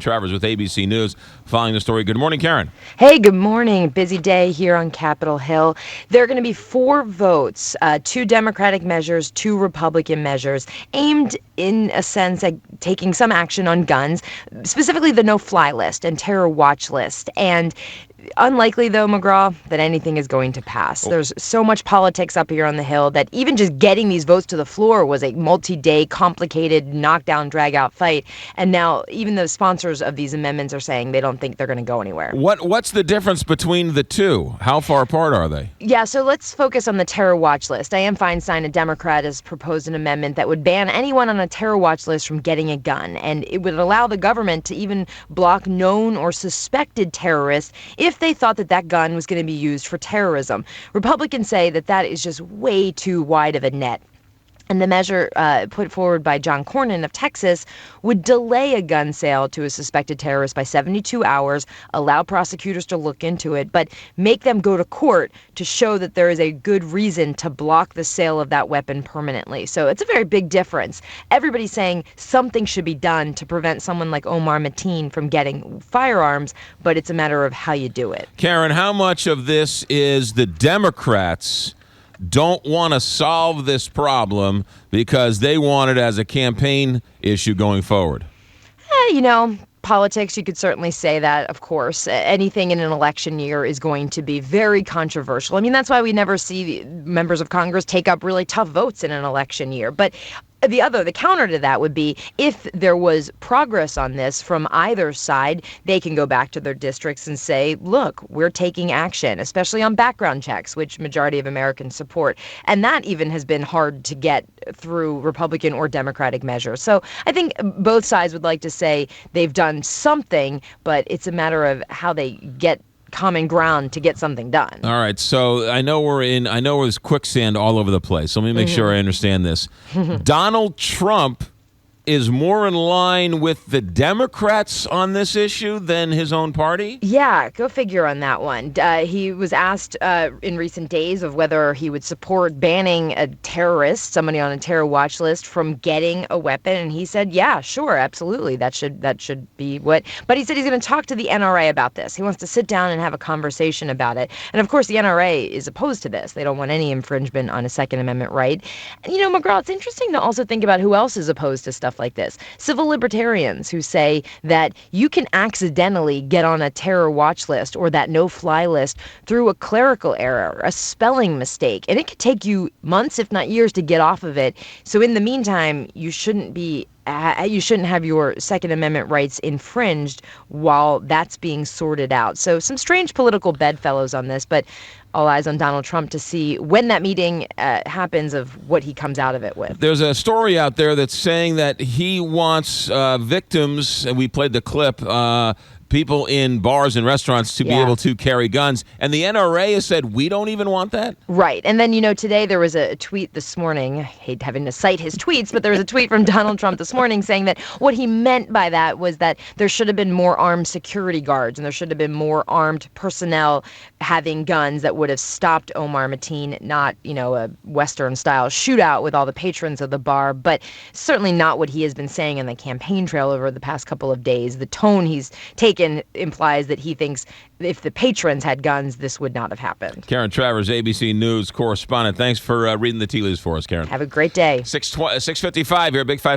Travers with ABC News, following the story. Good morning, Karen. Hey, good morning. Busy day here on Capitol Hill. There are going to be 4 votes, 2 Democratic measures, 2 Republican measures, aimed in a sense at taking some action on guns, specifically the no-fly list and terror watch list. And unlikely, though, McGraw, that anything is going to pass. There's so much politics up here on the Hill that even just getting these votes to the floor was a multi-day, complicated, knockdown, drag-out fight. And now even the sponsors of these amendments are saying they don't think they're going to go anywhere. What's the difference between the two? How far apart are they? Yeah, so let's focus on the terror watch list. Dianne Feinstein, a Democrat, has proposed an amendment that would ban anyone on a terror watch list from getting a gun. And it would allow the government to even block known or suspected terrorists if they thought that that gun was going to be used for terrorism. Republicans say that that is just way too wide of a net. And the measure put forward by John Cornyn of Texas would delay a gun sale to a suspected terrorist by 72 hours, allow prosecutors to look into it, but make them go to court to show that there is a good reason to block the sale of that weapon permanently. So it's a very big difference. Everybody's saying something should be done to prevent someone like Omar Mateen from getting firearms, but it's a matter of how you do it. Karen, how much of this is the Democrats don't want to solve this problem because they want it as a campaign issue going forward? Politics, you could certainly say that, of course. Anything in an election year is going to be very controversial. I mean, that's why we never see members of Congress take up really tough votes in an election year. But the counter to that would be if there was progress on this from either side, they can go back to their districts and say, look, we're taking action, especially on background checks, which majority of Americans support. And that even has been hard to get through Republican or Democratic measures. So I think both sides would like to say they've done something, but it's a matter of how they get common ground to get something done. All right, so I know there's quicksand all over the place. So let me make sure I understand this. Donald Trump is more in line with the Democrats on this issue than his own party? Yeah, go figure on that one. He was asked in recent days of whether he would support banning a terrorist, somebody on a terror watch list, from getting a weapon, and he said, yeah, sure, absolutely, that should be what. But he said he's going to talk to the NRA about this. He wants to sit down and have a conversation about it. And of course, the NRA is opposed to this. They don't want any infringement on a Second Amendment right. And McGraw, it's interesting to also think about who else is opposed to stuff like this. Civil libertarians who say that you can accidentally get on a terror watch list or that no-fly list through a clerical error, a spelling mistake, and it could take you months, if not years, to get off of it. So in the meantime, you shouldn't have your Second Amendment rights infringed while that's being sorted out. So some strange political bedfellows on this, but all eyes on Donald Trump to see when that meeting happens of what he comes out of it with. There's a story out there that's saying that he wants victims, and we played the clip, people in bars and restaurants to be able to carry guns. And the NRA has said, we don't even want that? Right. And then, today there was a tweet this morning. I hate having to cite his tweets, but there was a tweet from Donald Trump this morning saying that what he meant by that was that there should have been more armed security guards and there should have been more armed personnel having guns that would have stopped Omar Mateen, not, a Western-style shootout with all the patrons of the bar, but certainly not what he has been saying on the campaign trail over the past couple of days. The tone he's taken implies that he thinks if the patrons had guns, this would not have happened. Karen Travers, ABC News correspondent. Thanks for reading the tea leaves for us, Karen. Have a great day. 6:55 here, Big 550.